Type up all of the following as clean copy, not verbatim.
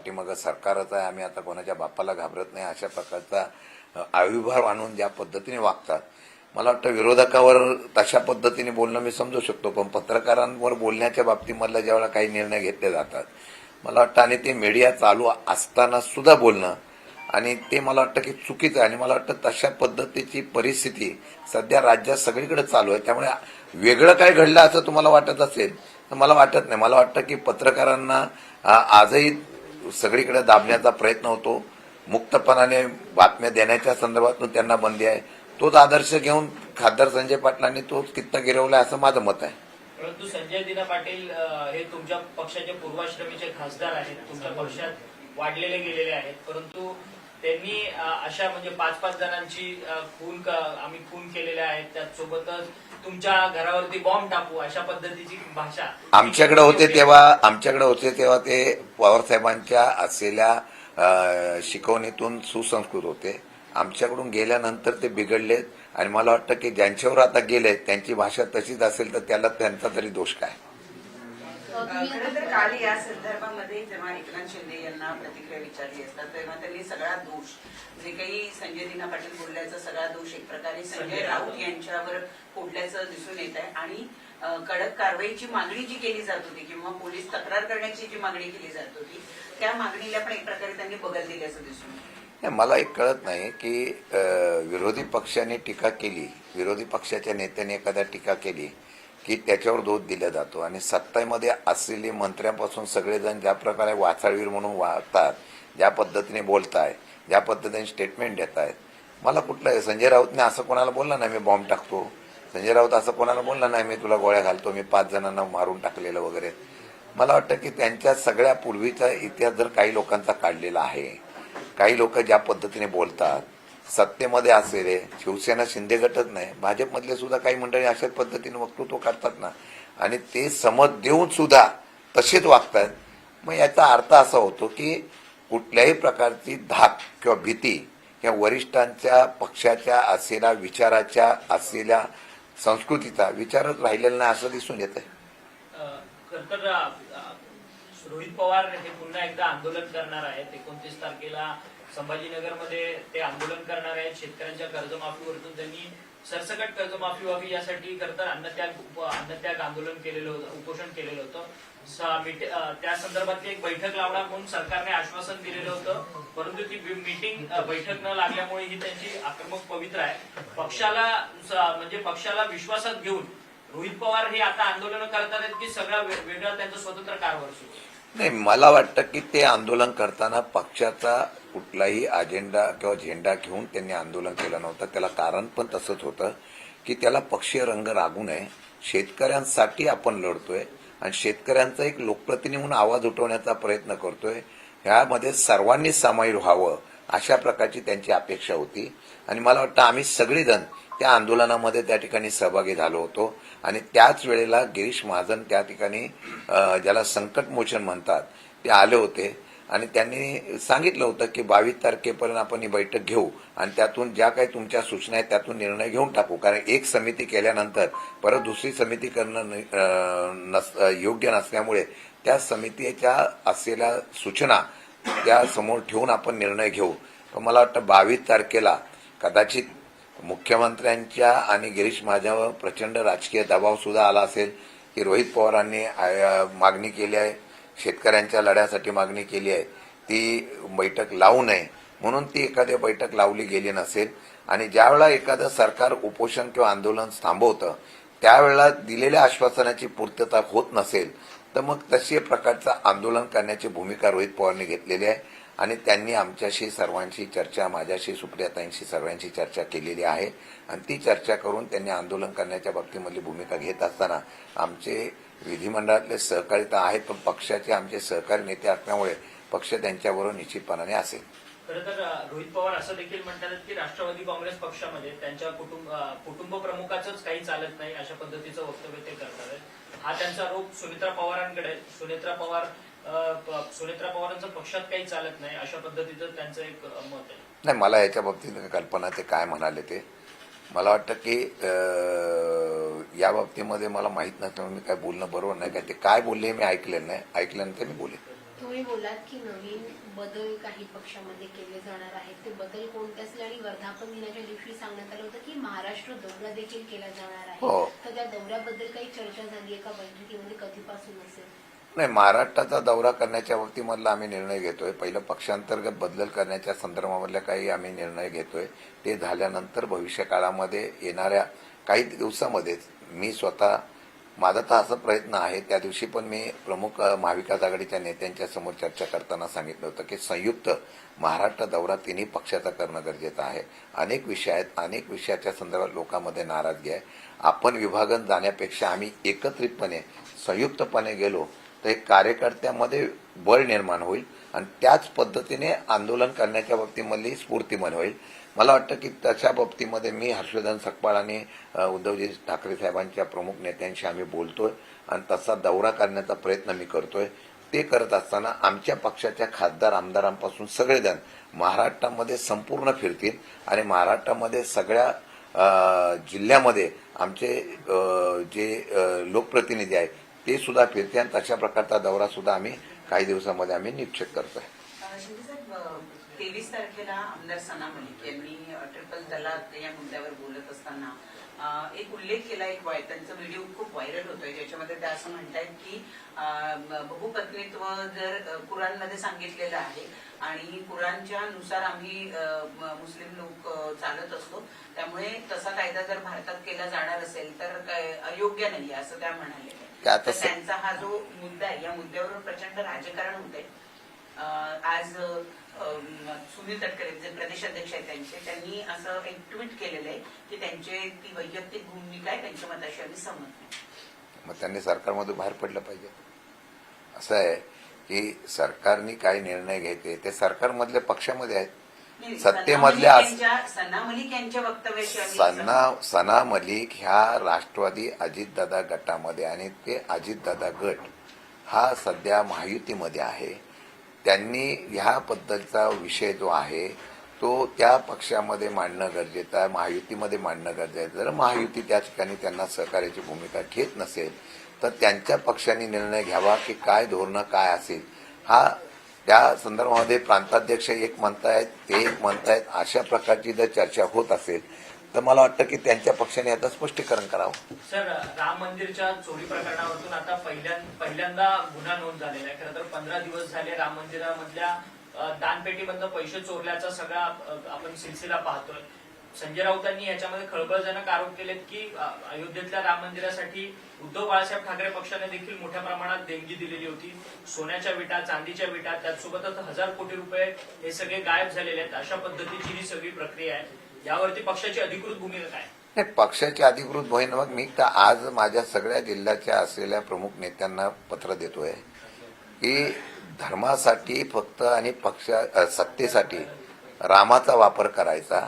मग सरकारच आहे, आम्ही आता कोणाच्या बापाला घाबरत नाही अशा प्रकारचा आविर्भाव आणून ज्या पद्धतीने वागतात, मला वाटतं विरोधकावर तशा पद्धतीने बोलणं मी समजू शकतो, पण पत्रकारांवर बोलण्याच्या बाबतीमधला ज्यावेळेला काही निर्णय घेतले जातात, मला वाटतं आणि ते मीडिया चालू असताना सुद्धा बोलणं आणि ते मला वाटतं की चुकीचं आहे. आणि मला वाटतं तशा पद्धतीची परिस्थिती सध्या राज्यात सगळीकडे चालू आहे. त्यामुळे वेगळं काय घडलं असं तुम्हाला वाटत असेल तर मला वाटत नाही. मला वाटतं की पत्रकारांना आजही सगळीकडे दाबण्याचा प्रयत्न होतो. मुक्तपणाने बातम्या देण्याच्या संदर्भातून त्यांना बंदी आहे. तोच आदर्श घेऊन खासदार संजय पाटलांनी तोच कित्ता गिरवलाय असं माझं मत आहे. परंतु संजय दिना पाटील हे तुमच्या पक्षाचे पूर्वाश्रमीचे खासदार आहेत, तुमच्या पक्षात वाढलेले गेलेले आहेत, परंतु त्यांनी अशा म्हणजे 5-5 जणांची आम्ही खून केलेल्या आहेत, त्याचसोबतच तुमच्या घरावरती बॉम्ब टाकू अशा पद्धतीची भाषा आमच्याकडे होते तेव्हा ते पवारसाहेबांच्या असलेल्या शिकवणीतून सुसंस्कृत होते. आमच्याकडून गेल्यानंतर ते बिघडलेत आणि मला वाटतं की ज्यांच्यावर आता गेले त्यांची भाषा तशीच असेल तर त्याला त्यांचा तरी दोष काय. खरं तर काल या संदर्भामध्ये जेव्हा एकनाथ शिंदे यांना प्रतिक्रिया विचारली असतात तेव्हा त्यांनी सगळा दोष जे काही संजय दिना पाटील बोलल्याचा सगळा दोष एक प्रकारे संजय राऊत यांच्यावर फोडल्याचं दिसून येत आहे आणि कडक कारवाईची मागणी जी केली जात होती किंवा पोलीस तक्रार करण्याची जी मागणी केली जात होती त्या मागणीला पण एक प्रकारे त्यांनी बगल दिल्याचं दिसून येतं. मला एक कळत नाही की विरोधी पक्षाने टीका केली, विरोधी पक्षाच्या नेत्याने एखाद्या टीका केली की त्याच्यावर दोष दिला जातो आणि सत्तेमध्ये असलेले मंत्र्यांपासून सगळेजण ज्या प्रकारे वाचाळवीर म्हणून वागतात, ज्या पद्धतीने बोलताय, ज्या पद्धतीने स्टेटमेंट देत आहेत, मला कुठलं संजय राऊतने असं कोणाला बोलला नाही मी बॉम्ब टाकतो, संजय राऊत असं कोणाला बोलला नाही मी तुला गोळ्या घालतो, मी 5 जणांना मारून टाकलेलं वगैरे. मला वाटतं की त्यांच्या सगळ्या पूर्वीचा इतिहास जर काही लोकांचा काढलेला आहे, काही लोक ज्या पद्धतीने बोलतात, सत्तेमध्ये असलेले शिवसेना शिंदे गटच नाही भाजपमधले सुद्धा काही मंडळी अशाच पद्धतीने वक्तृत्व करतात ना आणि ते समज देऊन सुद्धा तसेच वागतात. मग याचा अर्थ असा होतो की कुठल्याही प्रकारची धाक किंवा भीती किंवा वरिष्ठांच्या पक्षाच्या असलेल्या विचाराच्या असलेल्या संस्कृतीचा विचारच राहिलेला नाही असं दिसून येत आहे. रोहित पवार हे पुन्हा एकदा आंदोलन करणार आहेत. 29 तारखेला संभाजीनगरमध्ये ते आंदोलन करणार आहेत. शेतकऱ्यांच्या कर्जमाफीवरतून त्यांनी सरसकट कर्जमाफी व्हावी यासाठी खरंतर अन्नत्याग आंदोलन केलेलं होतं, उपोषण केलेलं होतं. त्या संदर्भातली एक बैठक लावणार म्हणून सरकारने आश्वासन दिलेलं होतं, परंतु ती बैठक न लागल्यामुळे ही त्यांची आक्रमक पवित्र आहे. पक्षाला विश्वासात घेऊन रोहित पवार हे आता आंदोलन करतात की सगळा वेगळा त्यांचा स्वतंत्र कारभार सुरू? नाही, मला वाटतं की ते आंदोलन करताना पक्षाचा कुठलाही अजेंडा किंवा झेंडा घेऊन त्यांनी आंदोलन केलं नव्हतं. त्याला कारण पण तसंच होतं की त्याला पक्षीय रंग लागू नये, शेतकऱ्यांसाठी आपण लढतोय आणि शेतकऱ्यांचा एक लोकप्रतिनिधी म्हणून आवाज उठवण्याचा प्रयत्न करतोय. ह्यामध्ये सर्वांनी सामायिक व्हावं अशा प्रकारची त्यांची अपेक्षा होती आणि मला वाटतं आम्ही सगळेजण त्या आंदोलनामध्ये त्या ठिकाणी सहभागी झालो होतो आणि त्याच वेळेला गिरीश महाजन त्या ठिकाणी ज्याला संकटमोचन म्हणतात ते आले होते आणि त्यांनी सांगितलं होतं की 22 तारखेपर्यंत आपण ही बैठक घेऊ आणि त्यातून ज्या काही तुमच्या सूचना आहेत त्यातून निर्णय घेऊन टाकू, कारण एक समिती केल्यानंतर परत दुसरी समिती करणं योग्य नसल्यामुळे त्या समितीच्या असलेल्या सूचना त्या समोर ठेवून आपण निर्णय घेऊ. मला वाटतं 22 तारखेला कदाचित मुख्यमंत्र्यांच्या आणि गिरीश महाजनवर प्रचंड राजकीय दबाव सुद्धा आला असेल की रोहित पवारांनी मागणी केली आहे, शेतकऱ्यांच्या लढ्यासाठी मागणी केली आहे, ती बैठक लावू नये म्हणून ती एखादी बैठक लावली गेली नसेल आणि ज्यावेळेला एखादं सरकार उपोषण किंवा आंदोलन थांबवतं त्यावेळेला दिलेल्या आश्वासनाची पूर्तता होत नसेल तर मग तशी प्रकारचं आंदोलन करण्याची भूमिका रोहित पवारांनी घेतलेली आहे आणि त्यांनी आमच्याशी सर्वांशी चर्चा, माझ्याशी, सुप्रियाताईंशी सर्वांशी चर्चा केलेली आहे आणि ती चर्चा करून त्यांनी आंदोलन करण्याच्या बाबतीमधली भूमिका घेत असताना आमचे विधिमंडळातले सहकारी तर आहेत पण पक्षाचे आमचे सहकारी नेते असल्यामुळे पक्ष त्यांच्याबरोबर निश्चितपणाने असेल. खरं तर रोहित पवार असं देखील म्हणतात की राष्ट्रवादी काँग्रेस पक्षामध्ये त्यांच्या कुटुंब प्रमुखाचंच काही चालत नाही अशा पद्धतीचं वक्तव्य ते करतात. हा त्यांचा आरोप सुनेत्रा पवारांकडे. सुनेत्रा पवारांचं पक्षात काही चालत नाही अशा पद्धतीचं त्यांचं एक मत आहे. नाही, मला याच्या बाबतीत कल्पना ते काय म्हणाले ते मला वाटतं की या बाबतीमध्ये मला माहित नसल्यामुळे मी काय बोलणं बरोबर नाही. काय ते काय बोलले मी ऐकलेलं नाही, ऐकल्यानंतर मी बोलेन. तुम्ही बोलात की नवीन बदल काही पक्षामध्ये केले जाणार आहेत. ते बदल कोणते असले आणि वर्धापन दिनाच्या दिवशी सांगण्यात आलं होतं की महाराष्ट्र दौरा देखील केला जाणार आहे. हो. तर त्या दौऱ्याबद्दल काही चर्चा झाली आहे का बैठकीमध्ये? कधीपासून असेल? नाही, महाराष्ट्राचा दौरा करण्याच्या बाबतीमधला आम्ही निर्णय घेतोय. पहिलं पक्षांतर्गत बदल करण्याच्या संदर्भामधल्या काही आम्ही निर्णय घेतोय. ते झाल्यानंतर भविष्य काळामध्ये येणाऱ्या काही दिवसामध्येच मी स्वतः, माझा तर असा प्रयत्न आहे, त्या दिवशी पण मी प्रमुख महाविकास आघाडीच्या नेत्यांच्या समोर चर्चा करताना सांगितलं होतं की संयुक्त महाराष्ट्र दौरा तिन्ही पक्षाचा करणं गरजेचं आहे. अनेक विषय आहेत, अनेक विषयाच्या संदर्भात लोकांमध्ये नाराजगी आहे. आपण विभागन जाण्यापेक्षा आम्ही एकत्रितपणे संयुक्तपणे गेलो तर एक कार्यकर्त्यामध्ये बळ निर्माण होईल आणि त्याच पद्धतीने आंदोलन करण्याच्या बाबतीमधली स्फूर्तीमान होईल. मला वाटतं की तशा बाबतीमध्ये मी हर्षवर्धन सकपाळ आणि उद्धवजी ठाकरे साहेबांच्या प्रमुख नेत्यांशी आम्ही बोलतोय आणि तसा दौरा करण्याचा प्रयत्न मी करतोय. ते करत असताना आमच्या पक्षाच्या खासदार आमदारांपासून सगळेजण महाराष्ट्रामध्ये संपूर्ण फिरतील आणि महाराष्ट्रामध्ये सगळ्या जिल्ह्यामध्ये आमचे जे लोकप्रतिनिधी आहेत ते सुद्धा फिरते आणि तशा प्रकारचा दौरा सुद्धा आम्ही काही दिवसामध्ये आम्ही निश्चित करतोय. शिंदे साहेब, 23 तारखेला आमदार सना मलिक यांनी ट्रिपल तलाक या मुद्द्यावर बोलत असताना एक उल्लेख केला, त्यांचा व्हिडिओ खूप व्हायरल होतोय, ज्याच्यामध्ये ते असं म्हणतायत की बहुपत्नीत्व जर कुराणमध्ये सांगितलेलं आहे आणि कुराणच्या नुसार आम्ही मुस्लिम लोक चालत असतो, त्यामुळे तसा कायदा जर भारतात केला जाणार असेल तर अयोग्य नाही असं त्या म्हणाले. त्यांचा हा जो मुद्दा आहे, या मुद्द्यावर प्रचंड राजकारण होतंय. आज सुनील तटकरे जे प्रदेशाध्यक्ष आहेत त्यांनी असं एक ट्विट केलेलं आहे की त्यांची ती वैयक्तिक भूमिका आहे, त्यांच्या मताशी आम्ही सहमत नाही. मग त्यांनी सरकारमधून बाहेर पडलं पाहिजे. असं आहे की सरकारने काय निर्णय घ्यायचे ते सरकारमधल्या पक्षामध्ये आहेत. सत्तेमधल्या सना मलिक यांच्या वक्तव्याशी सना मलिक ह्या राष्ट्रवादी अजितदादा गटामध्ये आणि ते अजितदादा गट हा सध्या महायुतीमध्ये आहे. त्यांनी ह्या बद्दलचा विषय जो आहे तो त्या पक्षामध्ये मांडणं गरजेचं आहे, महायुतीमध्ये मांडणं गरजेचं आहे. जर महायुती त्या ठिकाणी त्यांना सहकार्याची भूमिका घेत नसेल तर त्यांच्या पक्षाने निर्णय घ्यावा की काय धोरणं काय असेल. हा त्या संदर्भामध्ये प्रांताध्यक्ष एक म्हणतायत, ते एक म्हणतायत, अशा प्रकारची जर चर्चा होत असेल तर मला वाटतं की त्यांच्या पक्षाने आता स्पष्टीकरण करावं. सर, राम मंदिरच्या चोरी प्रकरणावरून आता पहिल्यांदा गुन्हा नोंद झालेला आहे. खरं तर 15 दिवस झाले राम मंदिरामधल्या दानपेटीमधनं पैसे चोरल्याचा सगळा आपण सिलसिला पाहतोय. संजय राऊतांनी याच्यामध्ये खळबळजनक आरोप केलेत की अयोध्येतल्या राम मंदिरासाठी उद्धव बाळासाहेब ठाकरे पक्षाने देखील मोठ्या प्रमाणात देणगी दिलेली होती. सोन्याच्या विटा, चांदीच्या विटा, त्याचसोबतच 1000 कोटी रुपये हे सगळे गायब झालेले आहेत. अशा पद्धतीची ही सगळी प्रक्रिया आहे. यावरती पक्षाची अधिकृत भूमिका काय? नाही, पक्षाची अधिकृत भूमिका मग मी तर आज माझ्या सगळ्या जिल्ह्याच्या असलेल्या प्रमुख नेत्यांना पत्र देतोय की धर्मासाठी फक्त आणि सत्तेसाठी रामाचा वापर करायचा,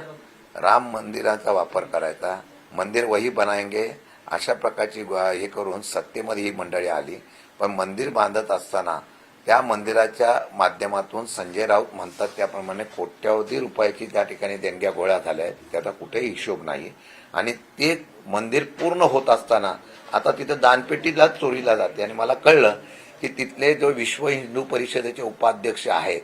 राम मंदिराचा वापर करायचा, मंदिर वही बनाएंगे अशा प्रकारची हे करून सत्तेमध्ये ही मंडळी आली. पण मंदिर बांधत असताना त्या मंदिराच्या माध्यमातून संजय राऊत म्हणतात त्याप्रमाणे कोट्यावधी रुपयाची त्या ठिकाणी देणग्या गोळा झाल्या आहेत, त्याचा कुठेही हिशोब नाही. आणि ते मंदिर पूर्ण होत असताना आता तिथं दानपेटीलाच चोरीला जाते. आणि मला कळलं की तिथले जो विश्व हिंदू परिषदेचे उपाध्यक्ष आहेत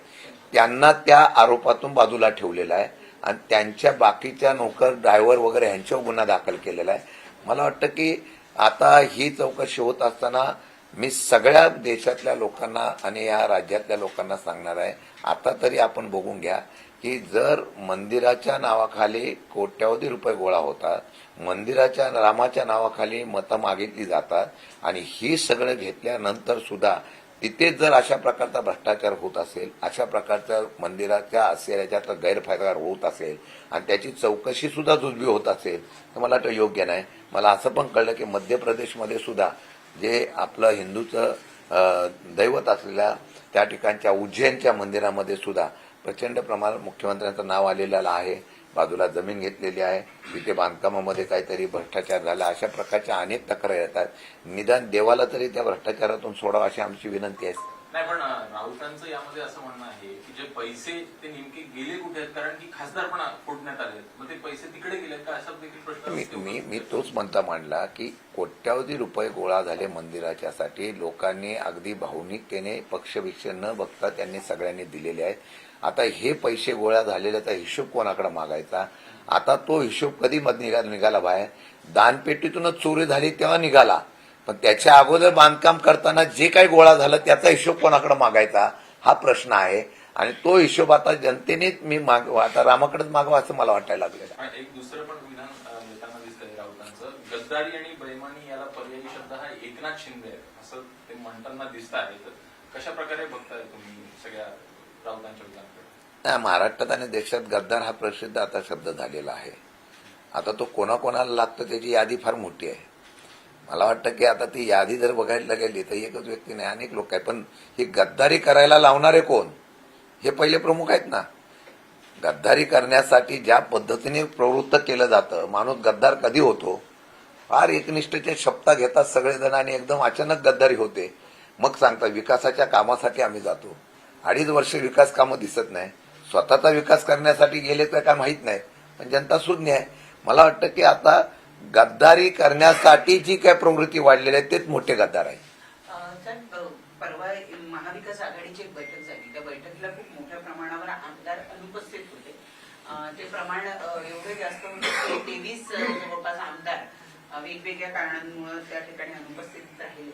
त्यांना त्या आरोपातून बाजूला ठेवलेला आहे आणि त्यांच्या बाकीच्या नोकर, ड्रायव्हर वगैरे ह्यांच्यावर गुन्हा दाखल केलेला आहे. मला वाटतं की आता ही चौकशी होत असताना मी सगळ्या देशातल्या लोकांना आणि या राज्यातल्या लोकांना सांगणार आहे, आता तरी आपण बघून घ्या की जर मंदिराच्या नावाखाली कोट्यावधी रुपये गोळा होतात, मंदिराच्या रामाच्या नावाखाली मतं मागितली जातात आणि ही सगळं घेतल्यानंतर सुद्धा तिथे जर अशा प्रकारचा भ्रष्टाचार होत असेल, अशा प्रकारच्या मंदिराच्या असल्याचा गैरफायदा होत असेल आणि त्याची चौकशी सुद्धा जुजबी होत असेल तर मला वाटतं योग्य नाही. मला असं पण कळलं की मध्य प्रदेशमध्ये सुद्धा जे आपलं हिंदूचं दैवत असलेल्या त्या ठिकाणच्या उज्जैनच्या मंदिरामध्ये सुद्धा प्रचंड प्रमाणात मुख्यमंत्र्यांचं नाव आलेलं आहे. बाजूला जमीन घेतलेली आहे, तिथे बांधकामामध्ये काहीतरी भ्रष्टाचार झाला, अशा प्रकारच्या अनेक तक्रारी येतात. निदान देवाला तरी त्या भ्रष्टाचारातून सोडावा अशी आमची विनंती आहे. नाही, पण राऊतांचं यामध्ये असं म्हणणं आहे की जे पैसे ते नेमके गेले कुठे आहेत, कारण की खासदार पण फोडण्यात आले, मग ते पैसे तिकडे गेलेत का, असा देखील प्रश्न मी तोच म्हणता मांडला की कोट्यावधी रुपये गोळा झाले मंदिराच्यासाठी. लोकांनी अगदी भावनिकतेने पक्षविक्ष न बघता त्यांनी सगळ्यांनी दिलेले आहेत. आता हे पैसे गोळा झालेल्याचा हिशोब कोणाकडे मागायचा? आता तो हिशोब कधी निघाला बाहेर? दानपेटीतूनच चोरी झाली तेव्हा निघाला, पण त्याच्या अगोदर बांधकाम करताना जे काही गोळा झालं त्याचा हिशोब कोणाकडे मागायचा हा प्रश्न आहे. आणि तो हिशोब आता जनतेनेच आता रामाकडेच मागावा असं मला वाटायला लागलेलं आहे. एक दुसरं पण विधान येताना दिसतंय राऊतांचं, गद्दारी आणि बेईमानी याला पर्यायी शब्द हा एकनाथ शिंदे आहे असं ते म्हणताना दिसत आहे. तर कशा प्रकारे बघताय तुम्ही सगळ्या राऊतांच्या विधानाकडे? महाराष्ट्रात आणि देशात गद्दार हा प्रसिद्ध आता शब्द झालेला आहे. आता तो कोणाकोणाला लागतो त्याची यादी फार मोठी आहे. मला वाटतं की आता ती यादी जर बघायला गेली तर एकच व्यक्ती नाही, अनेक लोक आहेत. पण ही गद्दारी करायला लावणारे कोण हे पहिले प्रमुख आहेत ना. गद्दारी करण्यासाठी ज्या पद्धतीने प्रवृत्त केलं जातं, माणूस गद्दार कधी होतो? फार एकनिष्ठेच्या शपथा घेतात सगळेजण आणि एकदम अचानक गद्दारी होते. मग सांगतात विकासाच्या कामासाठी आम्ही जातो. 2.5 वर्ष विकास कामं दिसत नाही. स्वतःचा विकास करण्यासाठी गेले तर काय माहीत नाही, पण जनता शून्य आहे. मला वाटतं की आता गद्दारी करण्यासाठी जी काय प्रवृत्ती वाढलेली आहे तेच मोठे गद्दार आहे. परवा महाविकास आघाडीची एक बैठक झाली. त्या बैठकीला खूप मोठ्या प्रमाणावर आमदार अनुपस्थित होते. ते प्रमाण एवढे जास्त होते की 23 जवळपास आमदार वेगवेगळ्या कारणांमुळे त्या ठिकाणी अनुपस्थित राहिले.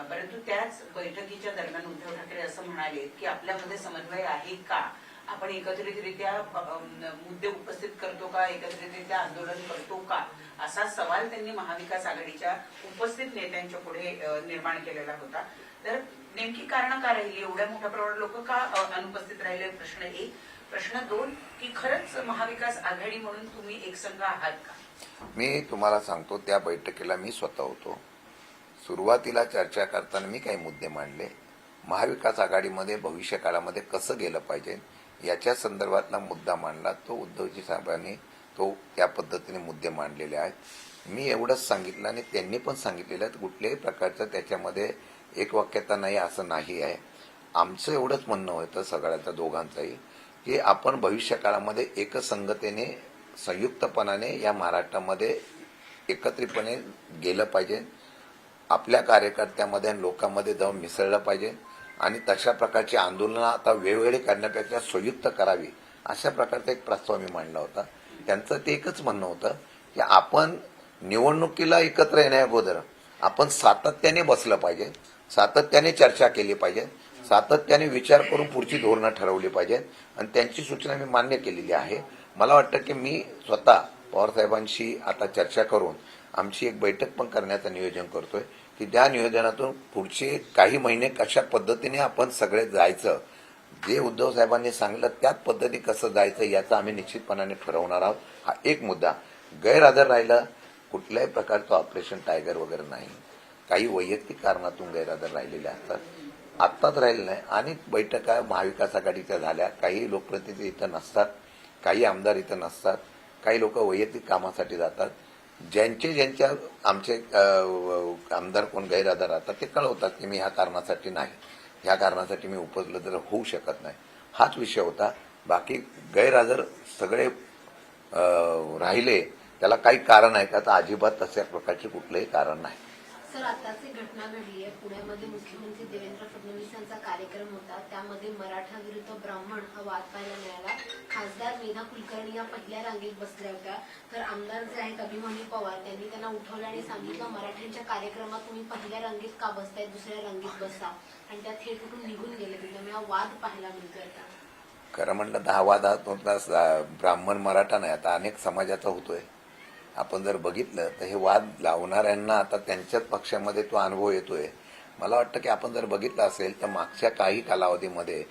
परंतु त्याच बैठकीच्या दरम्यान उद्धव ठाकरे असं म्हणाले की आपल्यामध्ये समन्वय आहे का, आपण एकत्रितरित्या मुद्दे उपस्थित करतो का, एकत्रितरित्या आंदोलन करतो का, असा सवाल त्यांनी महाविकास आघाडीच्या उपस्थित नेत्यांच्या पुढे निर्माण केलेला होता. तर नेमकी कारण का राहिली, एवढ्या मोठ्या प्रमाणात लोक का अनुपस्थित राहिले? प्रश्न 1. प्रश्न 2 की खरंच महाविकास आघाडी म्हणून तुम्ही एकसंघ आहात का? मी तुम्हाला सांगतो, त्या बैठकीला मी स्वतः होतो. सुरुवातीला चर्चा करताना मी काही मुद्दे मांडले. महाविकास आघाडीमध्ये भविष्य काळामध्ये कसं गेलं पाहिजे याच्या संदर्भातला मुद्दा मांडला. तो उद्धवजी साहेबांनी त्या पद्धतीने मुद्दे मांडलेले आहेत. मी एवढंच सांगितलं आणि त्यांनी पण सांगितलेलं आहे. कुठल्याही प्रकारचं त्याच्यामध्ये एकवाक्यता नाही असं नाही आहे. आमचं एवढंच म्हणणं होतं सगळ्याचं दोघांचंही की आपण भविष्य काळामध्ये एकसंगतेने संयुक्तपणाने या महाराष्ट्रामध्ये एकत्रितपणे गेलं पाहिजे. आपल्या कार्यकर्त्यामध्ये आणि लोकांमध्ये जाऊन मिसळलं पाहिजे आणि तशा प्रकारची आंदोलनं आता वेगवेगळी करण्यापेक्षा संयुक्त करावी अशा प्रकारचा एक प्रस्ताव मी मांडला होता. त्यांचं ते एकच म्हणणं होतं की आपण निवडणुकीला एकत्र येण्या अगोदर आपण सातत्याने बसलं पाहिजे, सातत्याने चर्चा केली पाहिजे, सातत्याने विचार करून पुढची धोरणं ठरवली पाहिजेत आणि त्यांची सूचना मी मान्य केलेली आहे. मला वाटतं की मी स्वतः पवारसाहेबांशी आता चर्चा करून आमची एक बैठक पण करण्याचं नियोजन करतोय की त्या नियोजनातून पुढचे काही महिने कशा पद्धतीने आपण सगळे जायचं, जे उद्धव साहेबांनी सांगितलं त्याच पद्धती कसं जायचं याचं आम्ही निश्चितपणाने ठरवणार आहोत. हा एक मुद्दा. गैरहजर राहिलं, कुठल्याही प्रकारचं ऑपरेशन टायगर वगैरे नाही. काही वैयक्तिक कारणातून गैरहजर राहिलेले असतात. आत्ताच राहिलं नाही. अनेक बैठका महाविकास आघाडीच्या झाल्या. काही लोकप्रतिनिधी इथं नसतात, काही आमदार इथं नसतात, काही लोक वैयक्तिक कामासाठी जातात. ज्यांच्या आमचे आमदार कोण गैरहजर राहतात ते कळवतात की मी ह्या कारणासाठी नाही, ह्या कारणासाठी मी उपलब्ध होऊ शकत नाही. हाच विषय होता. बाकी गैरहजर सगळे राहिले त्याला काही कारण आहे का? तर अजिबात तशा प्रकारचे कुठलंही कारण नाही. सर, आताच एक घटना घडली आहे. पुण्यामध्ये मुख्यमंत्री देवेंद्र फडणवीस यांचा कार्यक्रम होता. त्यामध्ये मराठा विरुद्ध ब्राह्मण हा वाद पाहायला मिळाला. खासदार मेधा कुलकर्णी या पहिल्या रांगेत बसल्या होत्या. तर आमदार जे आहेत अभिमन्यू पवार त्यांनी त्यांना उठवलं आणि सांगितलं मराठ्यांच्या कार्यक्रमात तुम्ही पहिल्या रांगेत का बसताय, दुसऱ्या रांगेत बसा. आणि त्या थेट उठून निघून गेले. त्यामुळे हा वाद पाहायला मिळतोय. आता खरं म्हटलं तर हा वाद ब्राह्मण मराठा नाही, आता अनेक समाजाचा होतोय. आपण जर बघितलं तर हे वाद लावणाऱ्यांना आता त्यांच्याच पक्षामध्ये तो अनुभव येतोय. मला वाटतं की आपण जर बघितलं असेल तर मागच्या काही कालावधीमध्ये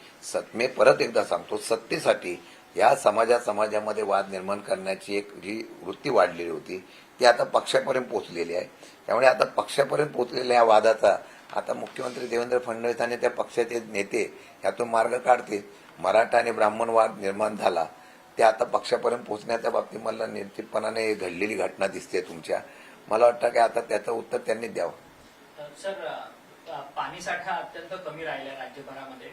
मी परत एकदा सांगतो, सत्तेसाठी या समाजामध्ये वाद निर्माण करण्याची एक जी वृत्ती वाढलेली होती ती आता पक्षापर्यंत पोहोचलेली आहे. त्यामुळे आता पक्षापर्यंत पोहोचलेल्या या वादाचा आता मुख्यमंत्री देवेंद्र फडणवीस आणि त्या पक्षाचे नेते यातून मार्ग काढतील. मराठा आणि ब्राह्मण वाद निर्माण झाला ते आता पक्षापर्यंत पोहोचण्याच्या बाबतीत मला निश्चितपणाने घडलेली घटना दिसते तुमच्या. मला वाटतं की आता त्याचं उत्तर त्यांनी द्यावं. सर, पाणी साठा अत्यंत कमी राहिला राज्यभरामध्ये.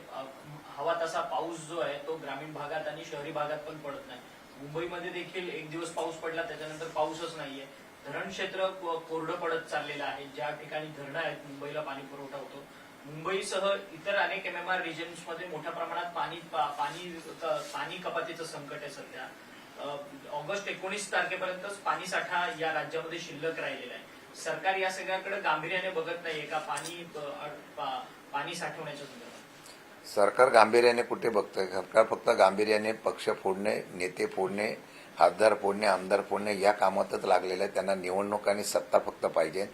हवा तसा पाऊस जो आहे तो ग्रामीण भागात आणि शहरी भागात पण पडत नाही. मुंबईमध्ये देखील एक दिवस पाऊस पडला, त्याच्यानंतर पाऊसच नाहीये. धरण क्षेत्र कोरडं पडत चाललेलं आहे. ज्या ठिकाणी धरणं आहेत मुंबईला पाणी पुरवठा होतो. मुंबईसह इतर अनेक MMR रिजन्स मध्ये मोठ्या प्रमाणात पाणी कपातीचं संकट आहे सध्या. ऑगस्ट 19 तारखेपर्यंतच पाणी साठा या राज्यामध्ये शिल्लक राहिलेला आहे. सरकार या सगळ्याकडे गांभीर्याने बघत नाहीये का पाणी साठवण्याच्या संदर्भात? सरकार गांभीर्याने कुठे बघतंय? सरकार फक्त गांभीर्याने पक्ष फोडणे, नेते फोडणे, खासदार फोडणे, आमदार फोडणे या कामातच लागलेलं आहे. त्यांना निवडणूक आणि सत्ता फक्त पाहिजे.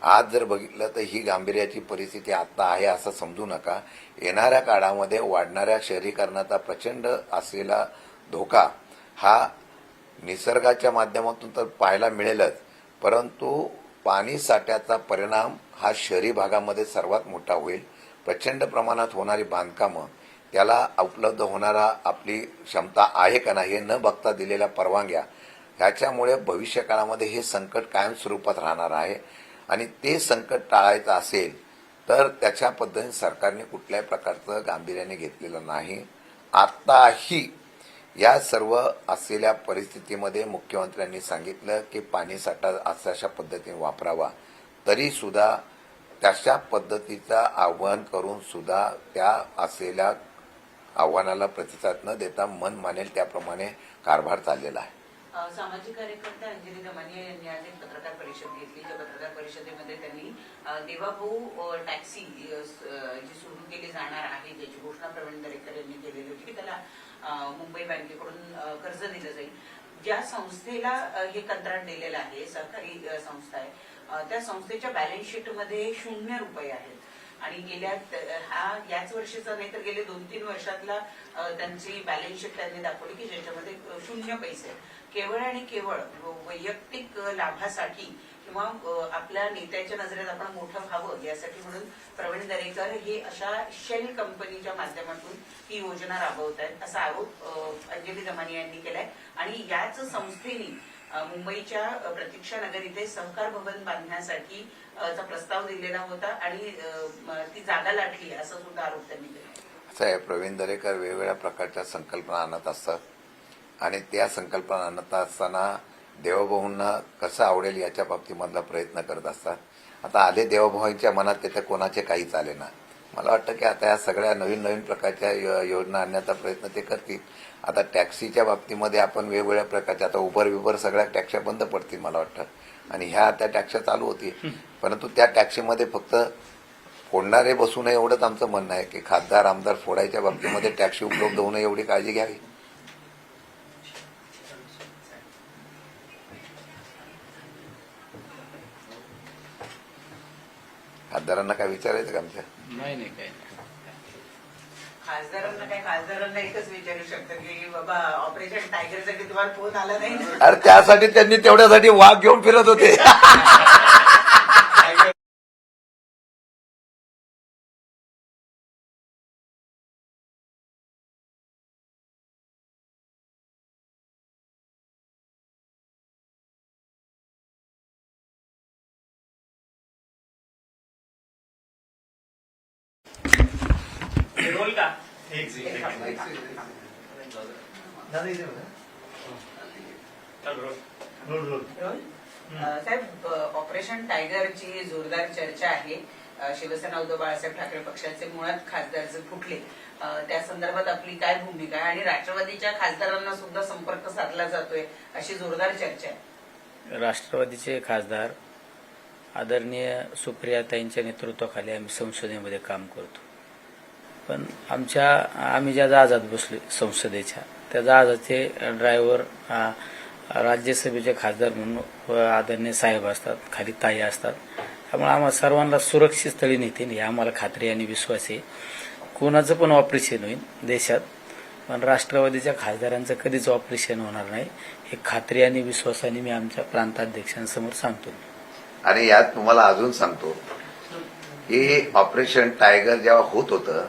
आज जर बघितलं तर ही गांभीर्याची परिस्थिती आता आहे असं समजू नका. येणाऱ्या काळामध्ये वाढणाऱ्या शहरीकरणाचा प्रचंड असलेला धोका हा निसर्गाच्या माध्यमातून तर पाहायला मिळेलच, परंतु पाणी साठ्याचा परिणाम हा शहरी भागामध्ये सर्वात मोठा होईल. प्रचंड प्रमाणात होणारी बांधकामं, त्याला उपलब्ध होणारा आपली क्षमता आहे का नाही हे न बघता दिलेल्या परवानग्या, ह्याच्यामुळे भविष्य काळामध्ये हे संकट कायम स्वरूपात राहणार आहे. आणि ते संकट टाळायचं असेल तर त्याच्या पद्धतीने सरकारने कुठल्याही प्रकारचं गांभीर्याने घेतलेलं नाही. आताही या सर्व असलेल्या परिस्थितीमध्ये मुख्यमंत्र्यांनी सांगितलं की पाणी साठा अशा पद्धतीने वापरावा, तरी सुद्धा तशा पद्धतीचं आव्हान करून सुद्धा त्या असलेल्या आव्हानाला प्रतिसाद न देता मन मानेल त्याप्रमाणे कारभार चाललेला आहे. सामाजिक कार्यकर्ते अंजली दमानिया यांनी आज एक पत्रकार परिषद घेतली. त्या पत्रकार परिषदेमध्ये त्यांनी देवाभाऊ टॅक्सी जी सुरू केली जाणार आहे त्याची घोषणा प्रवीण दरेकर यांनी केलेली होती की त्याला मुंबई बँकेकडून कर्ज दिलं जाईल. ज्या संस्थेला हे कंत्राट दिलेलं आहे, सरकारी संस्था आहे, त्या संस्थेच्या बॅलन्स शीटमध्ये 0 रुपये आहेत. आणि याच वर्षीचा नाही तर गेले 2-3 वर्षातला त्यांची बॅलन्स शीट त्यांनी दाखवली की ज्याच्यामध्ये 0 पैसे केवळ आणि केवळ वैयक्तिक लाभासाठी किंवा आपल्या नेत्याच्या नजरेत आपण मोठं व्हावं यासाठी म्हणून प्रवीण दरेकर हे अशा शेल कंपनीच्या माध्यमातून ही योजना राबवत आहेत असा आरोप अंजली दमानिया यांनी केलाय. आणि याच संस्थेने मुंबईच्या प्रतीक्षा नगर इथे सहकार भवन बांधण्यासाठी प्रस्ताव दिलेला होता आणि ती जागा लाटली असा सुद्धा आरोप त्यांनी केला. असं आहे, प्रवीण दरेकर वेगवेगळ्या प्रकारच्या संकल्पना आणत असतात आणि त्या संकल्पना आणत असताना देवभाऊंना कसं आवडेल याच्या बाबतीमधला प्रयत्न करत असतात. आता आले देवभाऊंच्या मनात तिथे कोणाचे काहीच आले ना. मला वाटतं की आता या सगळ्या नवीन नवीन प्रकारच्या योजना आणण्याचा प्रयत्न ते करतील. आता टॅक्सीच्या बाबतीमध्ये आपण वेगवेगळ्या प्रकारच्या, आता उबर सगळ्या टॅक्स्या बंद पडतील मला वाटतं, आणि ह्या त्या टॅक्स्या चालू होतील. परंतु त्या टॅक्सीमध्ये फक्त फोडणारे बसू नये एवढंच आमचं म्हणणं आहे की खासदार आमदार फोडायच्या बाबतीमध्ये टॅक्सी उपलब्ध होणं एवढी काळजी घ्यावी. खासदारांना काय विचारायचं का आमच्या? नाही काही खासदारांना एकच विचारू शकतो की बाबा ऑपरेशन टायगरसाठी तुम्हाला फोन आला नाही? अरे त्यासाठी त्यांनी तेवढ्यासाठी वाघ घेऊन फिरत होते. रोल का साहेब, ऑपरेशन टायगरची जोरदार चर्चा आहे. शिवसेना उद्धव बाळासाहेब ठाकरे पक्षाचे मुळात खासदार जे फुटले त्या संदर्भात आपली काय भूमिका आहे? आणि राष्ट्रवादीच्या खासदारांना सुद्धा संपर्क साधला जातोय अशी जोरदार चर्चा आहे. राष्ट्रवादीचे खासदार आदरणीय सुप्रियाताईंच्या नेतृत्वाखाली आम्ही संसदेमध्ये काम करतो. पण आम्ही ज्या जहाजात बसलो संसदेच्या, त्या जहाजाचे ड्रायव्हर राज्यसभेचे खासदार म्हणून आदरणीय साहेब असतात, खाली ताई असतात. त्यामुळे आम्हाला सर्वांना सुरक्षित स्थळी नेतील ही आम्हाला खात्री आणि विश्वास आहे. कोणाचं पण ऑपरेशन होईल देशात, पण राष्ट्रवादीच्या खासदारांचं कधीच ऑपरेशन होणार नाही हे खात्री आणि विश्वासाने मी आमच्या प्रांताध्यक्षांसमोर सांगतो. आणि यात तुम्हाला अजून सांगतो की ऑपरेशन टायगर जेव्हा होत होतं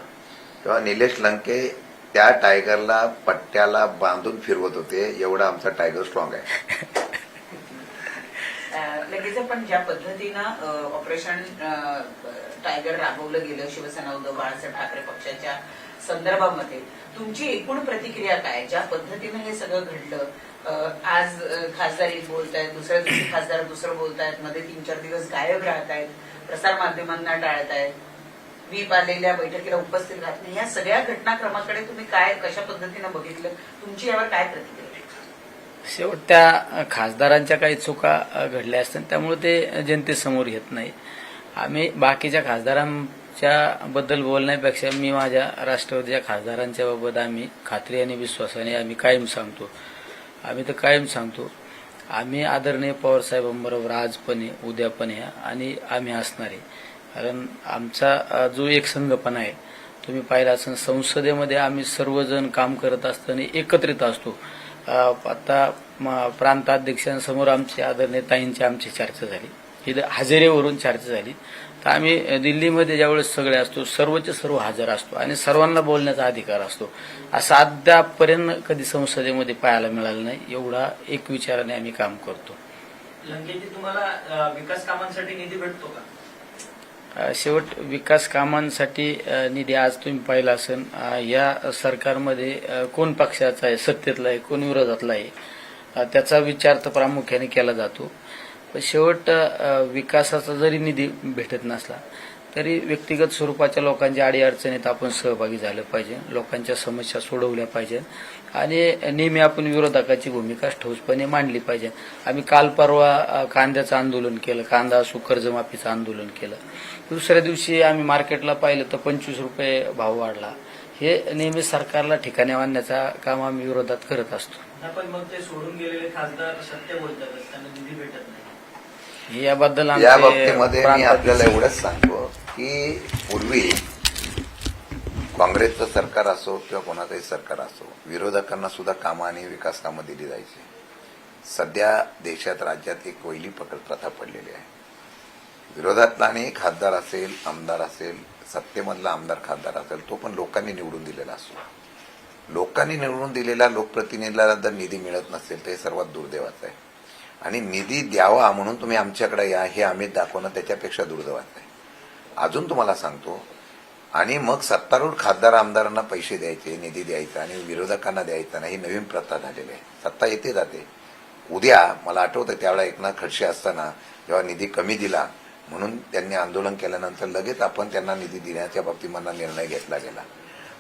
तेव्हा निलेश लंके त्या टायगरला पट्ट्याला बांधून फिरवत होते. एवढा आमचा टायगर स्ट्रॉंग आहे. लगेच पण ज्या पद्धतीनं ऑपरेशन टायगर राबवलं गेलं शिवसेना उद्धव बाळासाहेब ठाकरे पक्षाच्या संदर्भामध्ये तुमची एकूण प्रतिक्रिया काय? ज्या पद्धतीनं हे सगळं घडलं, आज खासदार एक बोलतायत, दुसऱ्या दिवशी खासदार दुसरं बोलतायत, मध्ये 3-4 दिवस गायब राहतायत, प्रसार माध्यमांना टाळतायत, व्हीप आलेल्या बैठकीला उपस्थित राहत नाही, या सगळ्या घटनाक्रमाकडे तुम्ही काय कशा पद्धतीनं बघितलं? तुमची यावर काय प्रतिक्रिया? शेवट त्या खासदारांच्या काही चुका घडल्या असतात, त्यामुळे ते जनतेसमोर येत नाही. आम्ही बाकीच्या खासदारांच्या बद्दल बोलण्यापेक्षा मी माझ्या राष्ट्रवादीच्या खासदारांच्या बाबत आम्ही खात्री आणि विश्वासाने आम्ही कायम सांगतो, आम्ही आदरणीय पवारसाहेबांबरोबर आज पण आहे, उद्या पण आहे आणि आम्ही असणार आहे. कारण आमचा जो एक संघपणा आहे तुम्ही पाहिला असेल, संसदेमध्ये आम्ही सर्वजण काम करत असताना एकत्रित असतो. आता प्रांताध्यक्षांसमोर आमची आदरणीय ताईंची आमची चर्चा झाली, इथं हजेरीवरून चर्चा झाली. तर आम्ही दिल्लीमध्ये ज्यावेळेस सगळे असतो सर्वचे सर्व हजर असतो आणि सर्वांना बोलण्याचा अधिकार असतो. असं अद्यापपर्यंत कधी संसदेमध्ये पाहायला मिळालं नाही. एवढा एक विचाराने आम्ही काम करतो. लंकेची तुम्हाला विकास कामांसाठी निधी भेटतो का? शेवट विकास कामांसाठी निधी आज तुम्ही पाहिला असेल, या सरकारमध्ये कोण पक्षाचा आहे, सत्तेतला आहे, कोण विरोधातला आहे, त्याचा विचार तर प्रामुख्याने केला जातो. पण शेवट विकासाचा जरी निधी भेटत नसला तरी व्यक्तिगत स्वरूपाच्या लोकांच्या अडीअडचणीत आपण सहभागी झालं पाहिजे, लोकांच्या समस्या सोडवल्या पाहिजे आणि नेहमी आपण विरोधकाची भूमिका ठोसपणे मांडली पाहिजे. आम्ही काल परवा कांद्याचं आंदोलन केलं, कांदा असो कर्जमाफीचं आंदोलन केलं. दुसऱ्या दिवशी आम्ही मार्केटला पाहिलं तर 25 रुपये भाव वाढला. हे नेहमी सरकारला ठिकाणी आणण्याचा काम आम्ही विरोधात करत असतो. पण मग ते सोडून गेलेले खासदार सत्य बोलतात, त्यांना निधी भेटत नाही. याबद्दल या बाबतीमध्ये मी आपल्याला एवढंच सांगतो की पूर्वी काँग्रेसचं सरकार असो किंवा कोणाचंही सरकार असो, विरोधकांना सुद्धा कामं आणि विकास कामं दिली जायची. सध्या देशात राज्यात एक वैली प्रथा पडलेली आहे. विरोधातला आणि खासदार असेल, आमदार असेल, सत्तेमधला आमदार खासदार असेल, तो पण लोकांनी निवडून दिलेला असतो. लोकांनी निवडून दिलेल्या लोकप्रतिनिधीला जर निधी मिळत नसेल तर हे सर्वात दुर्दैवाचं आहे. आणि निधी द्यावा म्हणून तुम्ही आमच्याकडे या हे आम्ही दाखवणं त्याच्यापेक्षा दुर्दैवाचं आहे. अजून तुम्हाला सांगतो, आणि मग सत्तारूढ खासदार आमदारांना पैसे द्यायचे, निधी द्यायचा आणि विरोधकांना द्यायचा नाही, ही नवीन प्रथा झालेली आहे. सत्ता येते जाते. उद्या मला आठवतं त्यावेळेला एकनाथ खडसे असताना जेव्हा निधी कमी दिला म्हणून त्यांनी आंदोलन केल्यानंतर लगेच आपण त्यांना निधी देण्याच्या बाबतीत निर्णय घेतला गेला.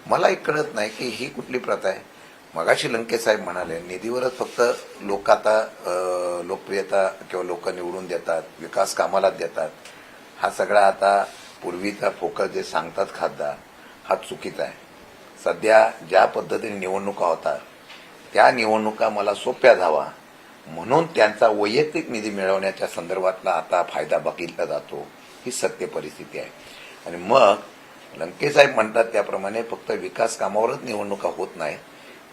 मला एक कळत नाही की ही कुठली प्रथा आहे. मगाशी लंकेसाहेब म्हणाले निधीवरच फक्त लोक आता लोकप्रियता किंवा लोक निवडून देतात, विकास कामाला देतात. हा सगळा आता पूर्वीचा फोकस जे सांगतात खासदार, हा चुकीचा आहे. सध्या ज्या पद्धतीने निवडणुका होतात त्या निवडणुका मला सोप्या जावा म्हणून त्यांचा वैयक्तिक निधी मिळवण्याच्या संदर्भातला आता फायदा बघितला जातो. ही सत्य परिस्थिती आहे. आणि मग लंकेसाहेब म्हणतात त्याप्रमाणे फक्त विकास कामावरच निवडणुका होत नाही,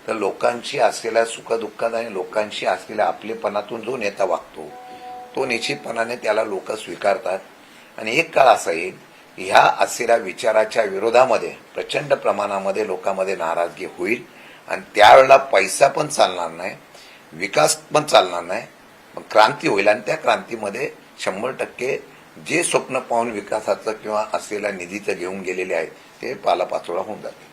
तर लोकांशी असलेल्या सुखदुःखात आणि लोकांशी असलेल्या आपलेपणातून जो नेता वागतो तो निश्चितपणाने त्याला लोक स्वीकारतात. आणि एक काळ असा येईल ह्या असलेल्या विचाराच्या विरोधामध्ये प्रचंड प्रमाणामध्ये लोकांमध्ये नाराजगी होईल आणि त्यावेळेला पैसा पण चालणार नाही, विकास पण चालणार नाही, मग क्रांती होईल. आणि त्या क्रांतीमध्ये 100% जे स्वप्न पाहून विकासाचं किंवा असलेल्या निधीचं घेऊन गेलेले आहेत ते पालापाचोळा होऊन जाते.